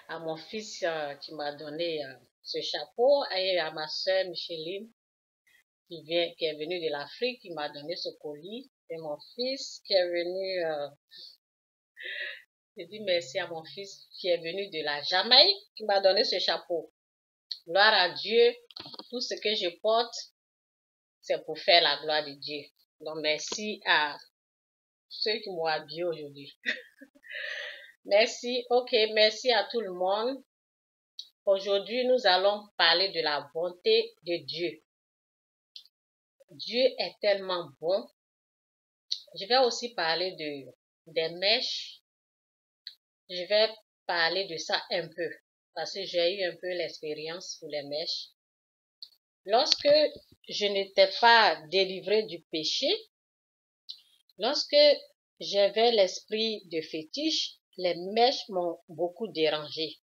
à mon fils qui m'a donné ce chapeau et à ma soeur Micheline qui est venue de l'Afrique, qui m'a donné ce colis. Et mon fils qui est venu, je dis merci à mon fils qui est venu de la Jamaïque, qui m'a donné ce chapeau. Gloire à Dieu, tout ce que je porte, c'est pour faire la gloire de Dieu. Donc merci à ceux qui m'ont habillé aujourd'hui. Merci, ok, merci à tout le monde. Aujourd'hui, nous allons parler de la bonté de Dieu. Dieu est tellement bon. Je vais aussi parler des mèches. Je vais parler de ça un peu parce que j'ai eu un peu l'expérience pour les mèches. Lorsque je n'étais pas délivrée du péché, lorsque j'avais l'esprit de fétiche, les mèches m'ont beaucoup dérangé.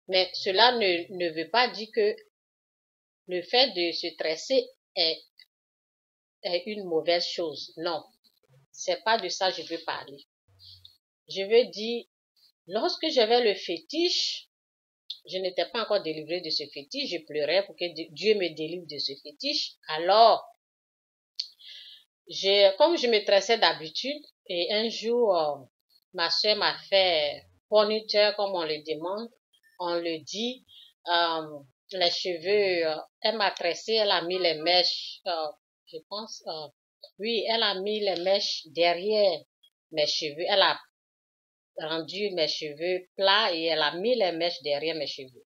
Mais cela ne veut pas dire que le fait de se tresser est une mauvaise chose. Non, c'est pas de ça que je veux parler. Je veux dire, lorsque j'avais le fétiche, je n'étais pas encore délivrée de ce fétiche, je pleurais pour que Dieu me délivre de ce fétiche. Alors, comme je me tressais d'habitude, et un jour, ma soeur m'a fait ponytail, comme on le demande, on le dit, les cheveux, elle m'a tressé, elle a mis les mèches, je pense, oui, elle a mis les mèches derrière mes cheveux, elle a rendu mes cheveux plats et elle a mis les mèches derrière mes cheveux.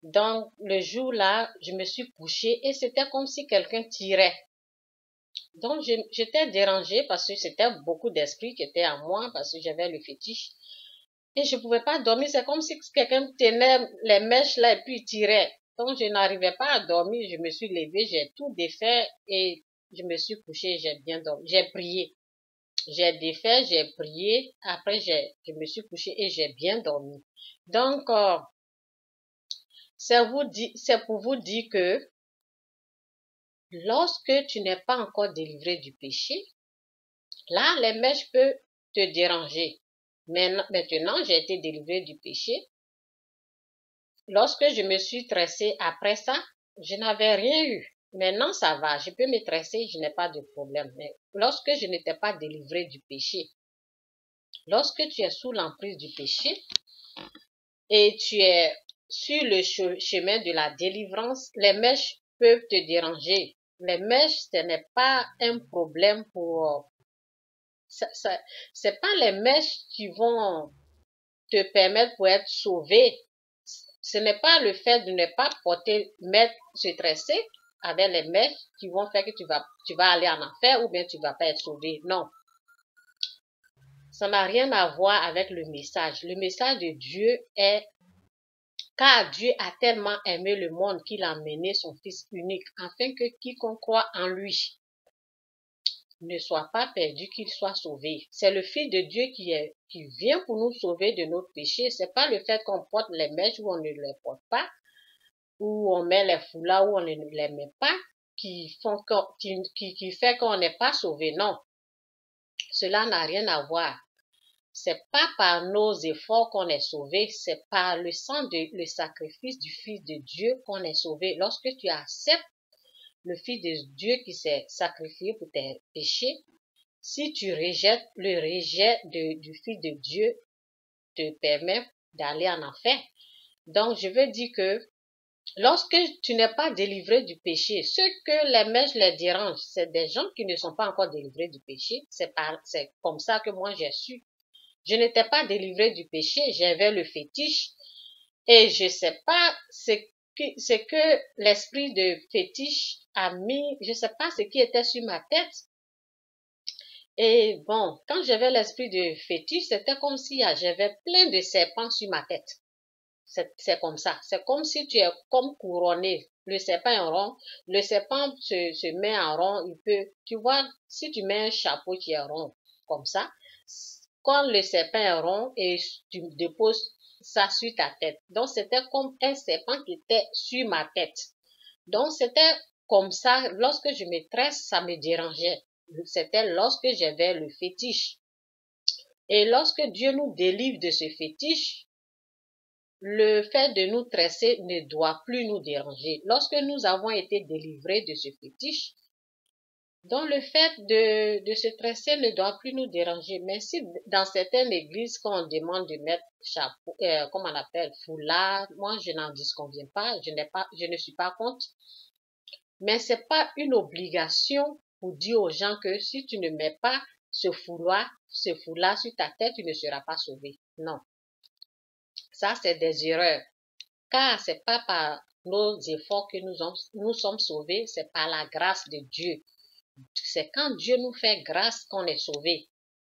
Donc, le jour-là, je me suis couchée et c'était comme si quelqu'un tirait. Donc, j'étais dérangée parce que c'était beaucoup d'esprit qui était en moi, parce que j'avais le fétiche. Et je ne pouvais pas dormir. C'est comme si quelqu'un tenait les mèches là et puis tirait. Donc, je n'arrivais pas à dormir. Je me suis levée, j'ai tout défait et je me suis couchée, j'ai bien dormi. J'ai prié. J'ai défait, j'ai prié. Après, je me suis couchée et j'ai bien dormi. Donc, c'est pour vous dire que lorsque tu n'es pas encore délivré du péché, là, les mèches peuvent te déranger. Mais maintenant, j'ai été délivrée du péché. Lorsque je me suis tressée après ça, je n'avais rien eu. Maintenant, ça va. Je peux me tresser, je n'ai pas de problème. Mais lorsque je n'étais pas délivrée du péché, lorsque tu es sous l'emprise du péché et tu es sur le chemin de la délivrance, les mèches peuvent te déranger. Les mèches, ce n'est pas un problème pour... c'est pas les mèches qui vont te permettre pour être sauvé. Ce n'est pas le fait de ne pas se tresser avec les mèches qui vont faire que tu vas aller en enfer ou bien tu vas pas être sauvé. Non. Ça n'a rien à voir avec le message. Le message de Dieu est car Dieu a tellement aimé le monde qu'il a mené son Fils unique afin que quiconque croit en lui ne soit pas perdu, qu'il soit sauvé. C'est le Fils de Dieu qui vient pour nous sauver de notre péché. C'est pas le fait qu'on porte les mèches ou on ne les porte pas, ou on met les foulards ou on ne les met pas, qui fait qu'on n'est pas sauvé. Non. Cela n'a rien à voir. C'est pas par nos efforts qu'on est sauvé, c'est par le le sacrifice du Fils de Dieu qu'on est sauvé. Lorsque tu acceptes le Fils de Dieu qui s'est sacrifié pour tes péchés, si tu rejettes le rejet du Fils de Dieu, te permet d'aller en enfer. Donc, je veux dire que lorsque tu n'es pas délivré du péché, ce que les mèches les dérangent, c'est des gens qui ne sont pas encore délivrés du péché. C'est comme ça que moi j'ai su. Je n'étais pas délivrée du péché, j'avais le fétiche et je sais pas ce que l'esprit de fétiche a mis, je sais pas ce qui était sur ma tête. Et bon, quand j'avais l'esprit de fétiche, c'était comme si j'avais plein de serpents sur ma tête. C'est comme ça. C'est comme si tu es comme couronné. Le serpent est rond. Le serpent se met en rond. Tu vois, si tu mets un chapeau qui est rond, comme ça, quand le serpent est rond et tu déposes ça sur ta tête. Donc, c'était comme un serpent qui était sur ma tête. Donc, c'était comme ça. Lorsque je me tresse, ça me dérangeait. C'était lorsque j'avais le fétiche. Et lorsque Dieu nous délivre de ce fétiche, le fait de nous tresser ne doit plus nous déranger. Lorsque nous avons été délivrés de ce fétiche, donc le fait de se tresser ne doit plus nous déranger. Mais si dans certaines églises, quand on demande de mettre chapeau, comment on appelle, foulard, moi je n'en disconviens pas, je ne suis pas contre. Mais c'est pas une obligation pour dire aux gens que si tu ne mets pas ce foulard sur ta tête, tu ne seras pas sauvé. Non. Ça, c'est des erreurs. Car c'est pas par nos efforts que nous sommes sauvés, c'est par la grâce de Dieu. C'est quand Dieu nous fait grâce qu'on est sauvé.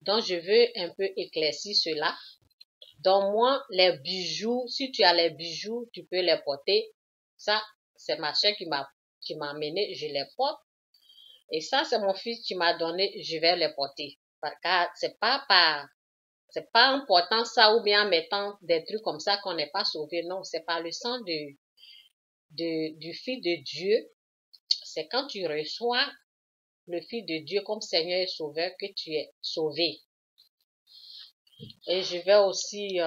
Donc, je veux un peu éclaircir cela. Donc, moi, les bijoux, si tu as les bijoux, tu peux les porter. Ça, c'est ma soeur qui m'a amené, je les porte. Et ça, c'est mon fils qui m'a donné, je vais les porter. Car c'est pas en portant ça ou bien en mettant des trucs comme ça qu'on n'est pas sauvé. Non, c'est par le sang du Fils de Dieu. C'est quand tu reçois le Fils de Dieu comme Seigneur et Sauveur que tu es sauvé. Et je vais aussi,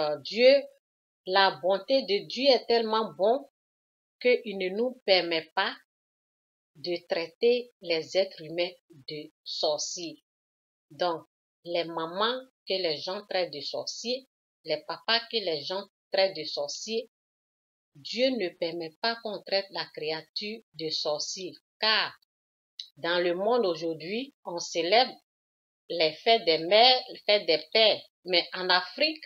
la bonté de Dieu est tellement bon qu'il ne nous permet pas de traiter les êtres humains de sorciers. Donc, les mamans que les gens traitent de sorciers, les papas que les gens traitent de sorciers, Dieu ne permet pas qu'on traite la créature de sorcier, car dans le monde aujourd'hui, on célèbre les fêtes des mères, les fêtes des pères. Mais en Afrique,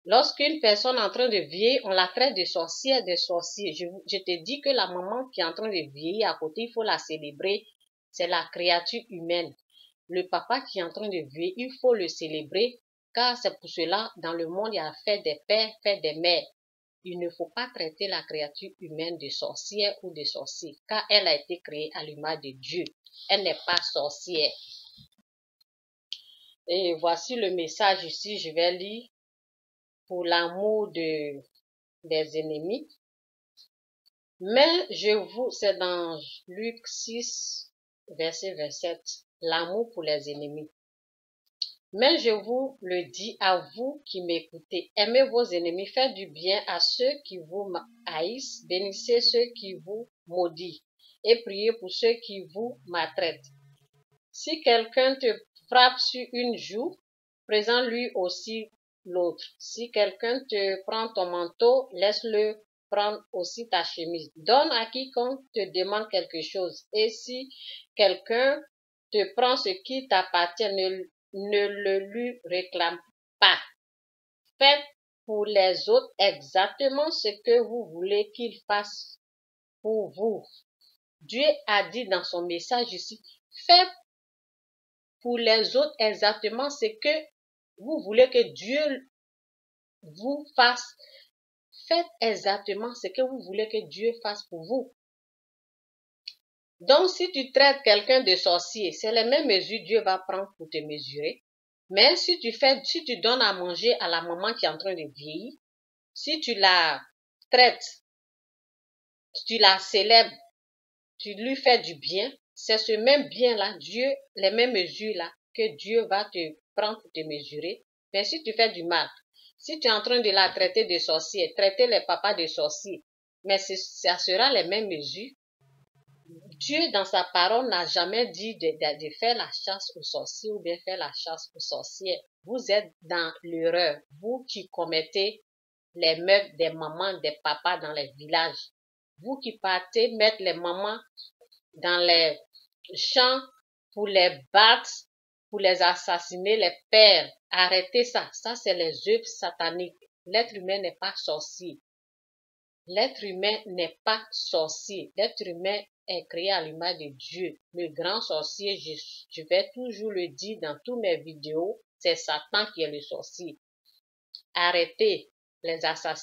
lorsqu'une personne est en train de vieillir, on la traite de sorcière, de sorcier. Je te dis que la maman qui est en train de vieillir à côté, il faut la célébrer. C'est la créature humaine. Le papa qui est en train de vieillir, il faut le célébrer, car c'est pour cela, dans le monde, il y a la fête des pères, fête des mères. Il ne faut pas traiter la créature humaine de sorcière ou de sorcier, car elle a été créée à l'image de Dieu. Elle n'est pas sorcière. Et voici le message ici, je vais lire. Pour l'amour des ennemis. Mais c'est dans Luc 6, verset 27, l'amour pour les ennemis. Mais je vous le dis à vous qui m'écoutez, aimez vos ennemis, faites du bien à ceux qui vous haïssent, bénissez ceux qui vous maudissent et priez pour ceux qui vous maltraitent. Si quelqu'un te frappe sur une joue, présente-lui aussi l'autre. Si quelqu'un te prend ton manteau, laisse-le prendre aussi ta chemise. Donne à quiconque te demande quelque chose. Et si quelqu'un te prend ce qui t'appartient, ne le lui réclame pas. Faites pour les autres exactement ce que vous voulez qu'ils fassent pour vous. Dieu a dit dans son message ici, faites pour les autres exactement ce que vous voulez que Dieu vous fasse. Faites exactement ce que vous voulez que Dieu fasse pour vous. Donc, si tu traites quelqu'un de sorcier, c'est les mêmes mesures que Dieu va prendre pour te mesurer. Mais si tu donnes à manger à la maman qui est en train de vieillir, si tu la traites, tu la célèbres, tu lui fais du bien, c'est ce même bien-là, les mêmes mesures-là, que Dieu va te prendre pour te mesurer. Mais si tu fais du mal, si tu es en train de la traiter de sorcier, traiter les papas de sorciers, mais ça sera les mêmes mesures. Dieu, dans sa parole, n'a jamais dit de faire la chasse aux sorciers ou bien faire la chasse aux sorcières. Vous êtes dans l'erreur, vous qui commettez les meurtres des mamans, des papas dans les villages. Vous qui partez mettre les mamans dans les champs pour les battre, pour les assassiner, les pères. Arrêtez ça. Ça, c'est les œuvres sataniques. L'être humain n'est pas sorcier. L'être humain n'est pas sorcier. L'être humain est créé à l'image de Dieu. Le grand sorcier, je vais toujours le dire dans toutes mes vidéos, c'est Satan qui est le sorcier. Arrêtez les assassins.